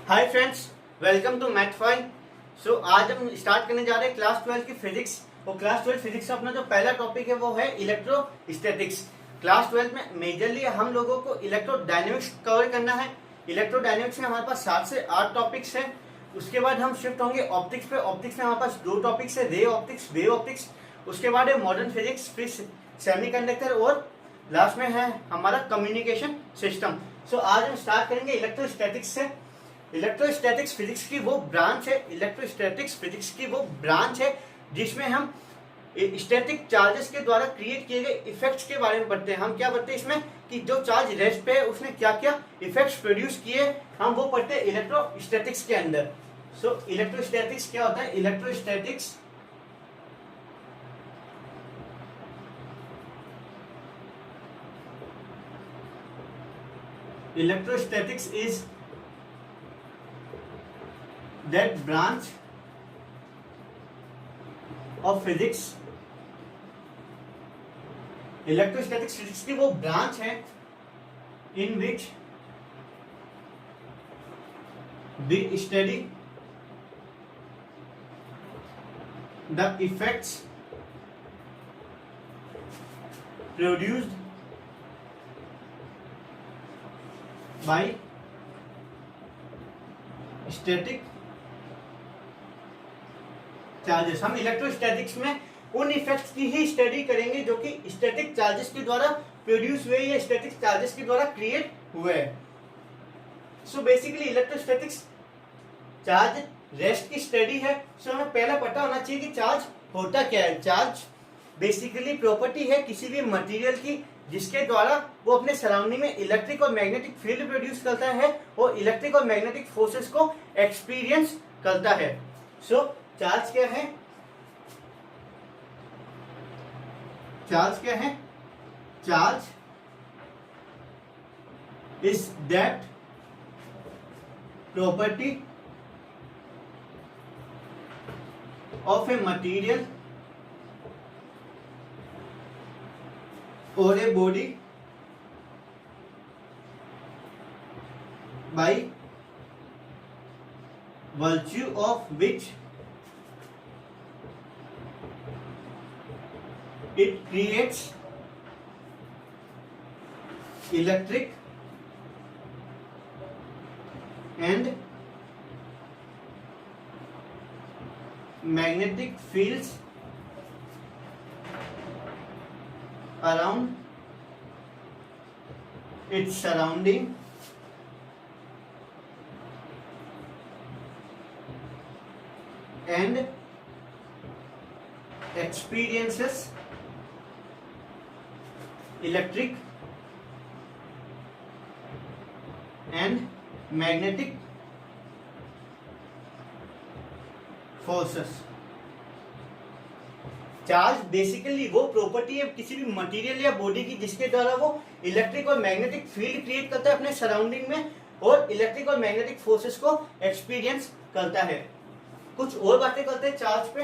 Hi friends, welcome to math file. So आज हम start करने जा रहे हैं क्लास 12 की फिजिक्स। और क्लास 12 फिजिक्स का अपना जो पहला टॉपिक है वो है इलेक्ट्रोस्टैटिक्स। क्लास 12 में मेजरली हम लोगों को इलेक्ट्रोडायनेमिक्स कवर करना है। इलेक्ट्रोडायनेमिक्स में हमारे पास 7 से 8 टॉपिक्स हैं। उसके बाद हम शिफ्ट होंगे ऑप्टिक्स पे। ऑप्टिक्स में हमारे पास 2 टॉपिक्स है, रे ऑप्टिक्स, वेव ऑप्टिक्स। उसके बाद है मॉडर्न फिजिक्स, फिर सेमीकंडक्टर और लास्ट में है हमारा कम्युनिकेशन सिस्टम। सो आज हम स्टार्ट करेंगे इलेक्ट्रोस्टैटिक्स से। इलेक्ट्रोस्टैटिक्स फिजिक्स की वो ब्रांच है, इलेक्ट्रोस्टैटिक्स फिजिक्स की वो ब्रांच है जिसमें हम स्टैटिक चार्जेस के द्वारा क्रिएट किए गए इफेक्ट्स के बारे में पढ़ते हैं। हम क्या पढ़ते हैं इसमें कि जो चार्ज रेस्ट पे है उसने क्या क्या इफेक्ट्स प्रोड्यूस किए, हम वो पढ़ते हैं इलेक्ट्रोस्टैटिक्स के अंदर। सो इलेक्ट्रोस्टैटिक्स क्या होता है? Electrostatics is that branch of physics। Electrostatics physics की वो ब्रांच है in which we study the effects produced by static charges. हम इलेक्ट्रोस्टैटिक्स में उन इफेक्ट्स की ही स्टडी करेंगे जो कि स्टैटिक चार्जेस के द्वारा प्रोड्यूस हुए या स्टैटिक चार्जेस के द्वारा क्रिएट हुए। So basically electrostatics charge rest की स्टडी है। सो हमें पहला पता होना चाहिए कि चार्ज होता क्या है। चार्ज बेसिकली प्रॉपर्टी है किसी भी मटेरियल की जिसके द्वारा वो अपने सराउंडिंग में इलेक्ट्रिक और मैग्नेटिक फील्ड प्रोड्यूस करता है और इलेक्ट्रिक और मैग्नेटिक फोर्सेस को एक्सपीरियंस करता है। सो चार्ज क्या है? चार्ज क्या है? Charge is that property of a material और a body by virtue of which it creates electric and magnetic fields around its surrounding and experiences electric and magnetic forces। Charge basically वो property है किसी भी material या body की जिसके द्वारा वो इलेक्ट्रिक और मैग्नेटिक फील्ड क्रिएट करता है अपने सराउंडिंग में और इलेक्ट्रिक और मैग्नेटिक फोर्सेस को एक्सपीरियंस करता है। कुछ और बातें करते हैं चार्ज पे।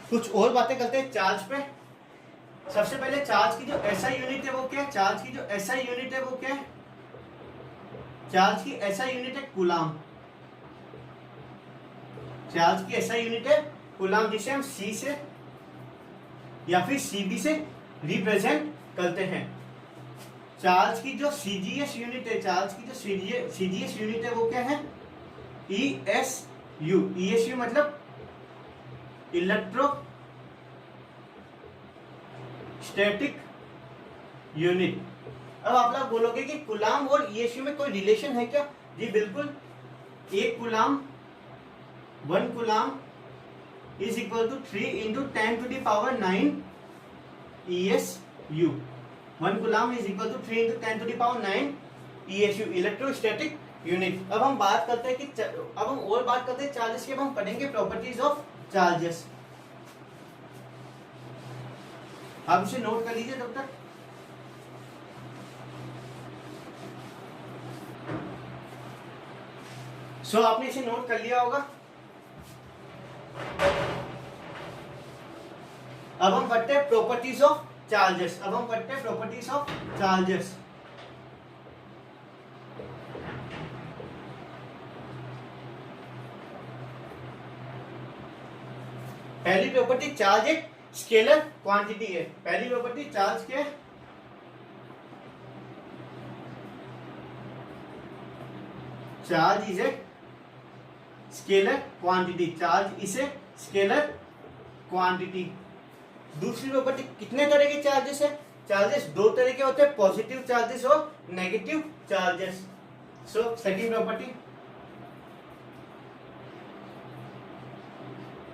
कुछ और बातें करते हैं चार्ज पे। सबसे पहले चार्ज की जो एसआई यूनिट है वो क्या है? चार्ज की जो एसआई यूनिट है वो क्या है? चार्ज की एसआई यूनिट है कूलाम। चार्ज की एसआई यूनिट है कूलाम, जिसे हम सी से या फिर सीबी से रिप्रेजेंट करते हैं। चार्ज की जो सीजीएस यूनिट है, चार्ज की जो सीजीएस यूनिट है वो क्या है? ईएसयू। ईएसयू मतलब इलेक्ट्रोस्टैटिक यूनिट। अब आप लोग बोलोगे कि कूलाम और ईएसयू में कोई रिलेशन है क्या? जी बिल्कुल। एक coulomb 1 coulomb is equal to 3 into 10 to the power 9 ESU. 1 coulomb is equal to 3 into 10 to the power 9 ESU, electrostatic unit. अब हम बात करते हैं कि अब हम और बात करते हैं चार्जेस की। अब हम पढ़ेंगे प्रॉपर्टीज ऑफ चार्जेस। आप इसे नोट कर लीजिए तब तक। सो आपने इसे नोट कर लिया होगा। अब हम पढ़ते हैं प्रॉपर्टीज ऑफ चार्जेस। अब हम पढ़ते हैं प्रॉपर्टीज ऑफ चार्जेस। पहली प्रॉपर्टी, चार्ज एक स्केलर क्वांटिटी है। पहली प्रॉपर्टी, चार्ज के charge is a scalar quantity, charge is a scalar quantity. दूसरी प्रॉपर्टी, कितने तरह के चार्जेस है? चार्जेस दो तरह के होते हैं, पॉजिटिव चार्जेस और negative charges. So second property,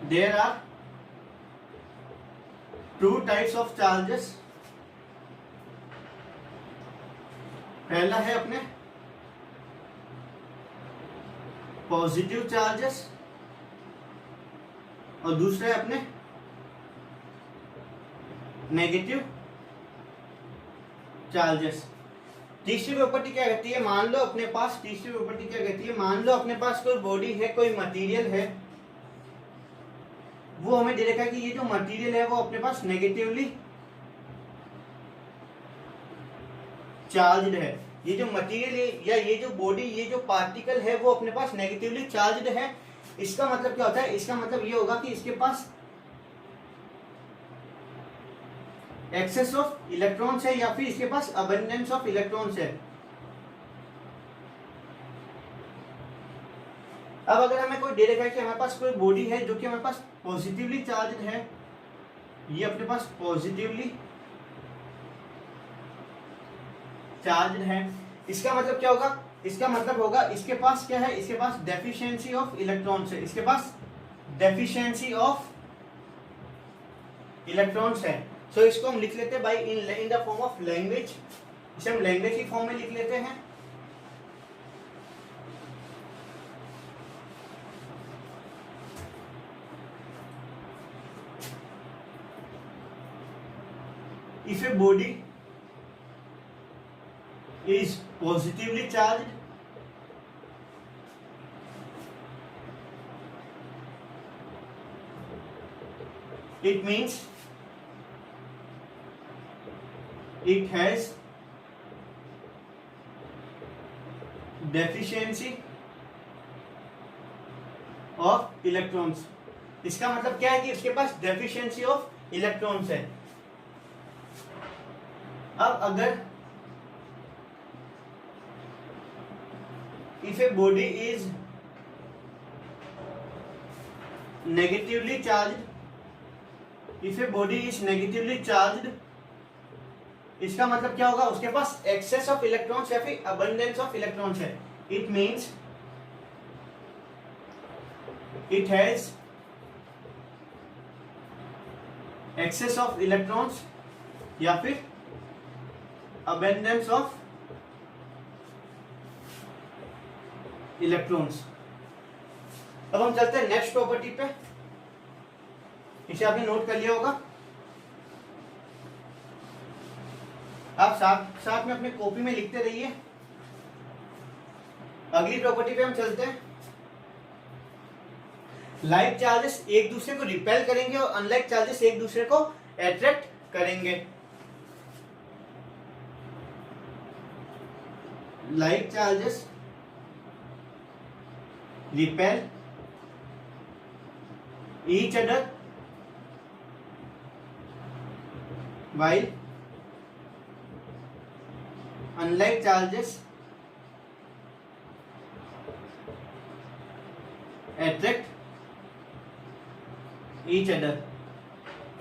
there are two types of charges. पहला है अपने पॉजिटिव चार्जेस और दूसरा है अपने नेगेटिव चार्जेस। तीसरी प्रॉपर्टी क्या कहती है? मान लो अपने पास, तीसरी प्रॉपर्टी क्या कहती है? मान लो अपने पास कोई बॉडी है, कोई मटेरियल है, वो हमें दे रखा है कि ये जो मटेरियल है वो अपने पास नेगेटिवली चार्ज्ड है। ये जो मटेरियल है या ये जो बॉडी, ये जो पार्टिकल है वो अपने पास नेगेटिवली चार्ज्ड है। इसका मतलब क्या होता है? इसका मतलब ये होगा कि इसके पास एक्सेस ऑफ इलेक्ट्रॉन्स है या फिर इसके पास अबंडेंस ऑफ इलेक्ट्रॉन्स है। अब अगर हमें कोई दे रखा है कि हमारे पास कोई बॉडी है जो कि हमारे पास पॉजिटिवली चार्ज है, ये अपने पास पॉजिटिवली चार्ज है, इसका मतलब क्या होगा? इसका मतलब होगा इसके पास क्या है? इसके पास डेफिशिएंसी ऑफ इलेक्ट्रॉन्स है, इसके पास डेफिशिएंसी ऑफ इलेक्ट्रॉन्स है। सो इसको हम लिख लेते हैं by in the form of language, इसे हम लैंग्वेज की फॉर्म में लिख लेते हैं। If a body is positively charged, it means it has deficiency of electrons। इसका मतलब क्या है कि इसके पास deficiency of electrons है। अब अगर if a body is negatively charged, if a body is negatively charged, इसका मतलब क्या होगा? उसके पास एक्सेस ऑफ इलेक्ट्रॉन्स या फिर अबंडेंस ऑफ इलेक्ट्रॉन्स है। It means it has excess of electrons या फिर अबंडेंस ऑफ इलेक्ट्रॉन्स। अब हम चलते हैं नेक्स्ट प्रॉपर्टी पे, इसे आपने नोट कर लिया होगा। आप साथ साथ में अपने कॉपी में लिखते रहिए। अगली प्रॉपर्टी पे हम चलते हैं। लाइक चार्जेस एक दूसरे को रिपेल करेंगे और अनलाइक चार्जेस एक दूसरे को अट्रैक्ट करेंगे। like charges repel each other while unlike charges attract each other।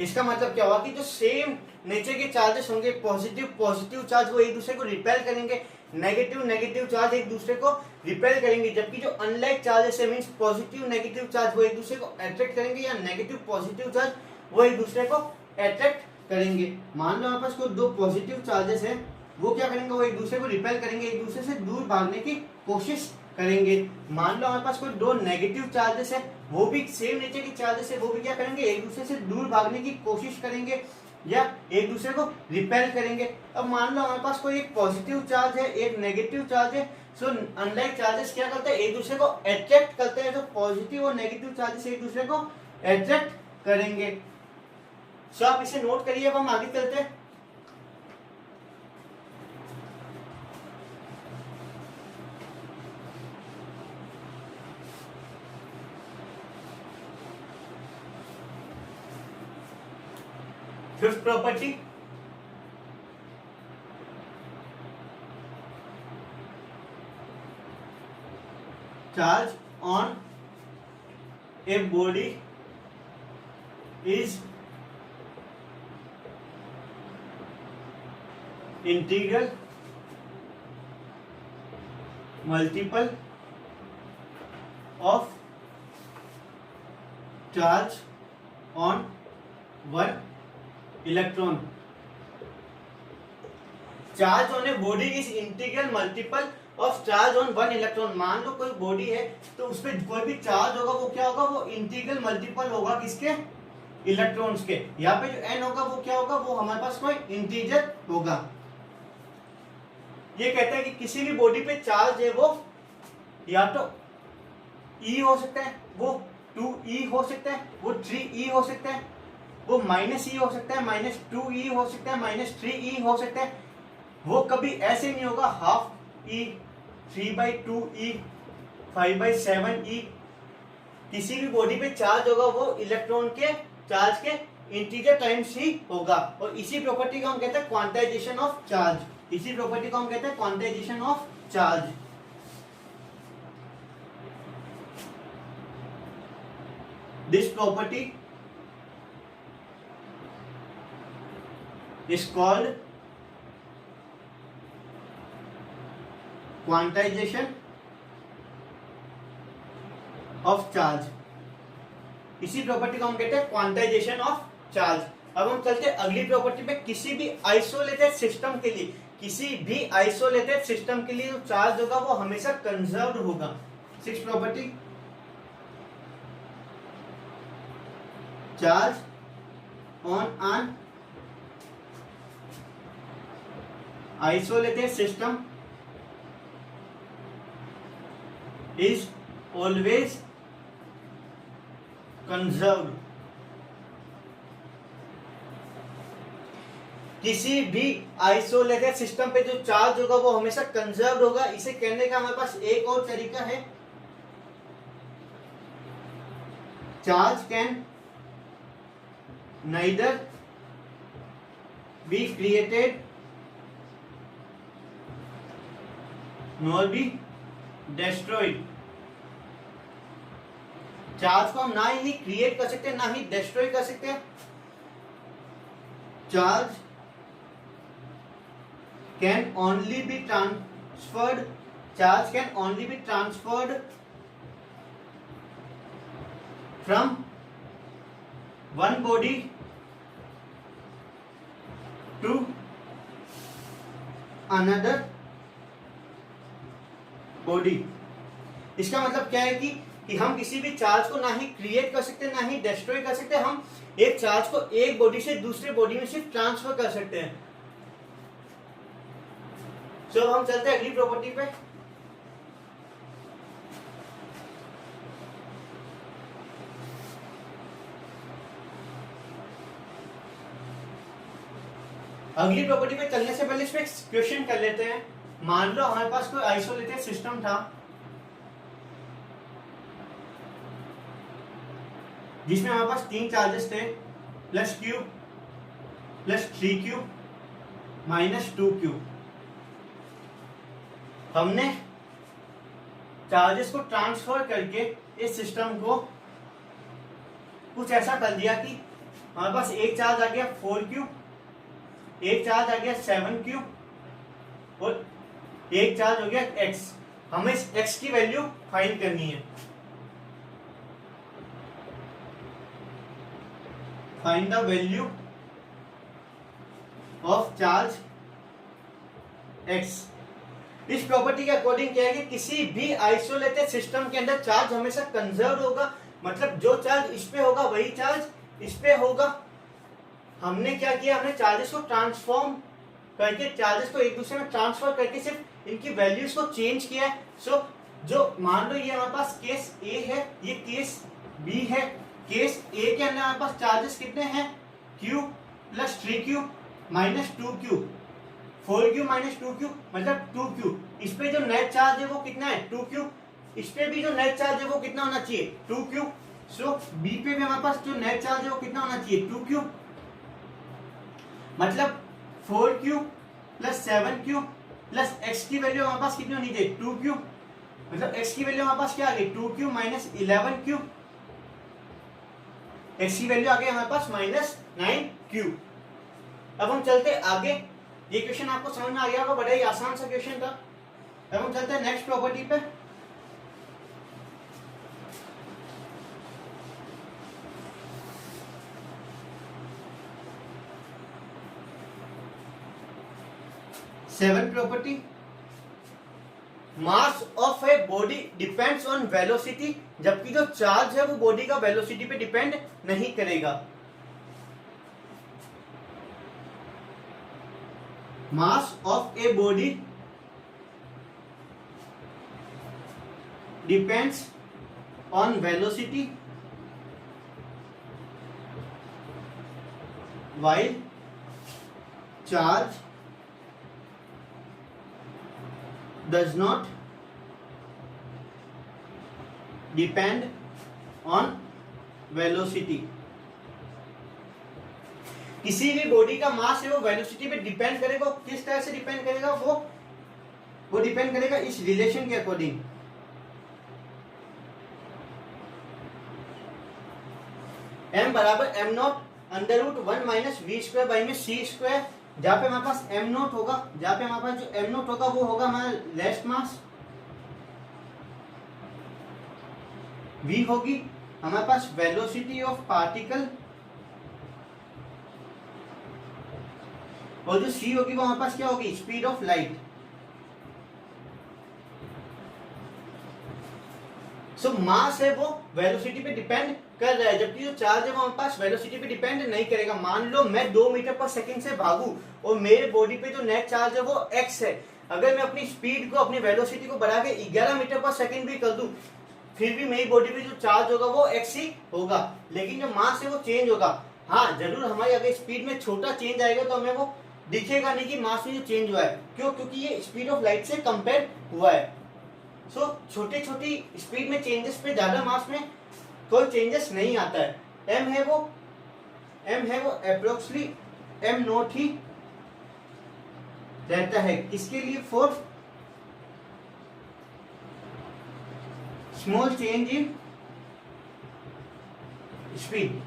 इसका मतलब क्या हुआ कि जो सेम नेचर के चार्जेस होंगे, पॉजिटिव चार्ज वो एक दूसरे को रिपेल करेंगे, नेगेटिव चार्ज एक दूसरे को रिपेल करेंगे, जबकि जो अनलाइक चार्जेस है मींस पॉजिटिव नेगेटिव चार्ज वो एक दूसरे को अट्रैक्ट करेंगे या नेगेटिव पॉजिटिव चार्ज वो एक दूसरे को अट्रैक्ट करेंगे। मान लो हमारे पास कोई दो पॉजिटिव चार्जेस है, वो क्या करेंगे? वो एक दूसरे को रिपेल करेंगे, एक दूसरे से दूर भागने की कोशिश करेंगे। मान लो हमारे पास कोई दो नेगेटिव चार्जेस है, वो भी सेम नेचर की चार्जेस है, वो भी क्या करेंगे? एक दूसरे से दूर भागने की कोशिश करेंगे या एक दूसरे को रिपेल करेंगे। अब मान लो हमारे पास कोई एक पॉजिटिव चार्ज है, एक नेगेटिव चार्ज है। सो अनलाइक चार्जेस क्या करते हैं? एक दूसरे को अट्रैक्ट करते हैं। तो पॉजिटिव और नेगेटिव चार्जेस एक दूसरे को अट्रैक्ट करेंगे। सो आप इसे नोट करिए। अब हम आगे चलते हैं। Fifth property, charge on a body is integral multiple of charge on one electron. Charge on a body is integral multiple of charge on one electron. मान लो कोई बॉडी है तो उस पर कोई भी चार्ज होगा वो क्या होगा, वो इंटीग्रल मल्टीपल होगा किसके, इलेक्ट्रॉन्स के। यहाँ पे जो n होगा वो क्या होगा, वो हमारे पास कोई इंटीजर होगा। ये कहता है कि किसी भी बॉडी पे चार्ज है वो या तो E हो सकता है, वो 2E हो सकता है, वो 3E हो सकता है, वो -E हो सकता है, -2E हो सकता है, -3E हो सकता है। वो कभी ऐसे नहीं होगा 12E, 3/2E, 5/7E। किसी भी बॉडी पे चार्ज होगा वो इलेक्ट्रॉन के चार्ज के इंटीजर टाइम्स ही होगा। और इसी प्रॉपर्टी को हम कहते हैं क्वांटाइजेशन ऑफ चार्ज। इसी प्रॉपर्टी को हम कहते हैं quantization of charge. This property is called quantization of charge. इसी प्रॉपर्टी को हम कहते हैं क्वांटाइजेशन ऑफ चार्ज। अब हम चलते हैं अगली प्रॉपर्टी पे। किसी भी आइसोलेटेड सिस्टम के लिए, किसी भी आइसोलेटेड सिस्टम के लिए जो चार्ज होगा वो हमेशा कंजर्व्ड होगा। Six property, charge on an isolated system is always conserved. किसी भी आइसोलेटेड सिस्टम पे जो चार्ज होगा वो हमेशा कंजर्व्ड होगा। इसे कहने का हमारे पास एक और तरीका है, charge can neither be created nor be destroyed. Charge को हम ना ही क्रिएट कर सकते ना ही डिस्ट्रॉय कर सकते। Charge can only be transferred, charge can only be transferred from one body to another body। इसका मतलब क्या है कि हम किसी भी चार्ज को ना ही क्रिएट कर सकते ना ही डिस्ट्रॉय कर सकते। हम एक चार्ज को एक बॉडी से दूसरे बॉडी में सिर्फ ट्रांसफर कर सकते हैं। तो हम चलते हैं अगली प्रॉपर्टी पे। अगली प्रॉपर्टी पे चलने से पहले इसमें क्वेश्चन कर लेते हैं। मान लो हमारे पास कोई आइसोलेटेड सिस्टम था जिसमें हमारे पास 3 चार्जेस थे, +q, +3q, -2q। हमने चार्जेस को ट्रांसफर करके इस सिस्टम को कुछ ऐसा कर दिया कि हमारे पास एक चार्ज आ गया 4q, एक चार्ज आ गया 7q और एक चार्ज हो गया x। हमें इस x की वैल्यू फाइंड करनी है। Find the value of charge x। इस प्रॉपर्टी के अकॉर्डिंग क्या है कि किसी भी आइसोलेटेड सिस्टम के अंदर चार्ज हमेशा कंजर्व होगा। मतलब जो चार्ज इस पे होगा वही चार्ज इस पे होगा। हमने क्या किया, हमने चार्जेस को ट्रांसफॉर्म करके, चार्जेस को एक दूसरे में ट्रांसफर करके सिर्फ इनकी वैल्यूज को चेंज किया है। सो जो मान लो ये हमारे पास केस ए है, ये केस बी है। केस ए के अंदर हमारे पास चार्जेस कितने हैं, q + 3q -2q, 4q -2q मतलब 2q। इस पे जो नेट चार्ज है वो कितना है, 2q। इस पे भी जो नेट चार्ज है वो कितना होना चाहिए, 2q। सो बी पे भी हमारे पास जो नेट चार्ज है वो कितना होना चाहिए, 2q। मतलब 4q plus 7q plus x की वैल्यू हमारे पास कितनी होनी चाहिए 2q, मतलब x की वैल्यू हमारे पास क्या आ गई 2q माइनस 11q, x की वैल्यू आ गई हमारे पास माइनस 9q। अब हम चलते आगे, ये क्वेश्चन आपको समझ में आ गया होगा, बड़ा ही आसान सा क्वेश्चन था। अब हम चलते हैं नेक्स्ट प्रॉपर्टी पे। Seven property, mass of a body depends on velocity, जबकि जो चार्ज है वो बॉडी का वेलोसिटी पे डिपेंड नहीं करेगा। Mass of a body depends on velocity while charge does not depend on velocity। किसी भी बॉडी का मास है वो वेलोसिटी पे डिपेंड करेगा। किस तरह से डिपेंड करेगा? वो डिपेंड करेगा इस रिलेशन के अकॉर्डिंग। m बराबर m not under root 1 minus v square by में सी स्क्वायर, जहां पे हमारे पास m नॉट होगा, जहां पे हमारे पास जो m नॉट होगा वो होगा हमारा रेस्ट मास, v होगी हमारे पास वेलोसिटी ऑफ पार्टिकल, और जो c होगी वो हमारे पास क्या होगी? Speed of light. So mass है वो वेलोसिटी पे डिपेंड कर रहा है, जबकि जो चार्ज है वो हमारे पास वेलोसिटी पे डिपेंड नहीं करेगा। मान लो मैं 2 मीटर पर सेकंड से भागू और मेरे बॉडी पे जो नेट चार्ज है वो x है, अगर मैं अपनी स्पीड को, अपनी वेलोसिटी को बढ़ा के 11 मीटर पर सेकंड भी कर दूं, फिर भी मेरी बॉडी पे जो चार्ज होगा वो x ही होगा, लेकिन जो मास है वो चेंज होगा। हाँ जरूर, हमारी अगर स्पीड में छोटा चेंज आएगा तो हमें वो दिखेगा नहीं कि मास में जो चेंज हुआ है। क्यों? क्योंकि ये स्पीड ऑफ लाइट से कंपेयर हुआ है। सो छोटी छोटी स्पीड में चेंजेस पे ज्यादा मास में कोई चेंजेस नहीं आता है। m है वो अप्रोक्सली m नॉट ही रहता है। किसके लिए? For small change in speed.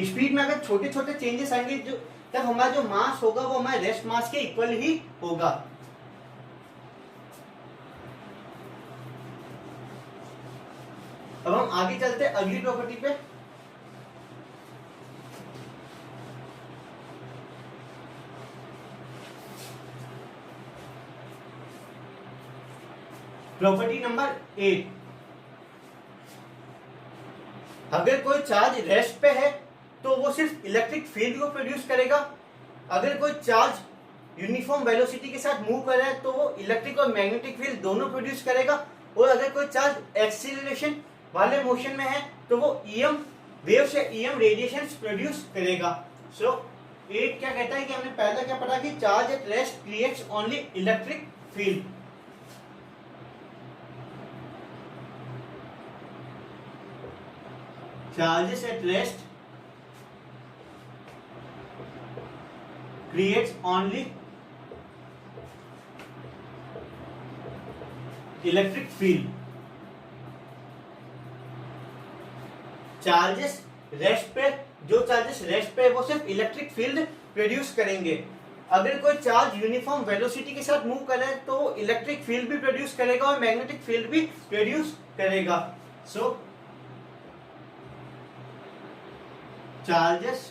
Speed में अगर छोटे छोटे चेंजेस आएंगे जो, तब हमारा जो मास होगा वो हमारे रेस्ट मास के इक्वल ही होगा। अब हम आगे चलते हैं अगली प्रॉपर्टी पे। प्रॉपर्टी नंबर 8, अगर कोई चार्ज रेस्ट पे है तो वो सिर्फ इलेक्ट्रिक फील्ड को प्रोड्यूस करेगा। अगर कोई चार्ज यूनिफॉर्म वेलोसिटी के साथ मूव कर रहा है तो वो इलेक्ट्रिक और मैग्नेटिक फील्ड दोनों प्रोड्यूस करेगा। और अगर कोई चार्ज एक्सीलरेशन वाले मोशन में है तो वो ईएम वेव्स या ईएम रेडिएशंस प्रोड्यूस करेगा। सो 8 क्या कहता है कि हमने पहला क्या पढ़ा कि charge at rest creates only electric field. Charges at rest creates only electric field। Charges rest पे, जो चार्जेस रेस्ट पे वो सिर्फ इलेक्ट्रिक फील्ड प्रोड्यूस करेंगे। अगर कोई चार्ज यूनिफॉर्म वेलोसिटी के साथ मूव कर रहा है तो इलेक्ट्रिक फील्ड भी प्रोड्यूस करेगा और मैग्नेटिक फील्ड भी प्रोड्यूस करेगा। सो charges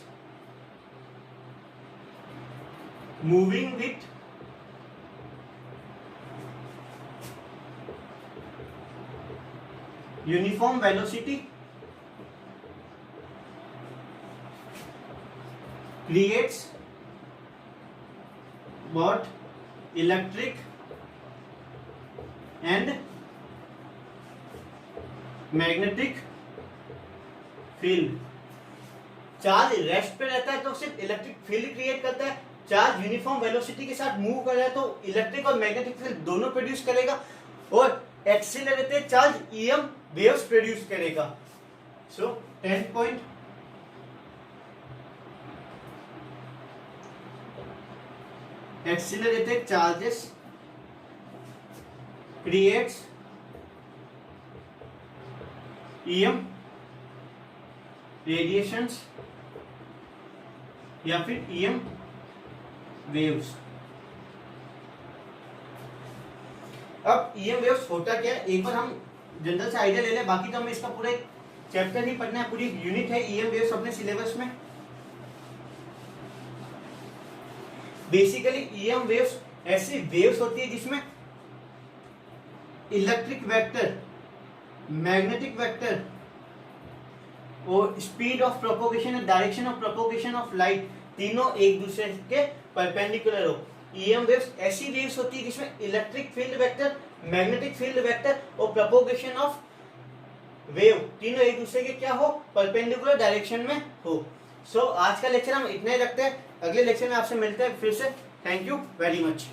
moving with uniform velocity creates what? Electric and magnetic field। Charge rest पे रहता है तो सिर्फ इलेक्ट्रिक फील्ड क्रिएट करता है। चार्ज यूनिफॉर्म वेलोसिटी के साथ मूव कर रहा है तो इलेक्ट्रिक और मैग्नेटिक फील्ड दोनों प्रोड्यूस करेगा, और accelerated charge EM waves produce करेगा। सो 10 point. Accelerated charges creates EM radiations या फिर EM वेव्स। अब EM वेव्स होता क्या है, एक बार हम जनरल से आइडिया ले लें, बाकी तो हमें इसका पूरा एक चैप्टर नहीं पढ़ना है, पूरी यूनिट है EM वेव्स अपने सिलेबस में। बेसिकली EM वेव्स ऐसी वेव्स होती है जिसमें इलेक्ट्रिक वेक्टर, मैग्नेटिक वेक्टर और स्पीड ऑफ प्रोपोगेशन और direction of propagation of light तीनों एक दूसरे के परपेंडिकुलर हो। EM वेव्स ऐसी वेव्स होती है जिसमें electric field vector, magnetic field vector और प्रोपोगेशन ऑफ वेव तीनों एक दूसरे के क्या हो, परपेंडिकुलर डायरेक्शन में हो। सो आज का लेक्चर हम इतना ही रखते हैं, अगले लेक्चर में आपसे मिलते हैं फिर से। Thank you very much.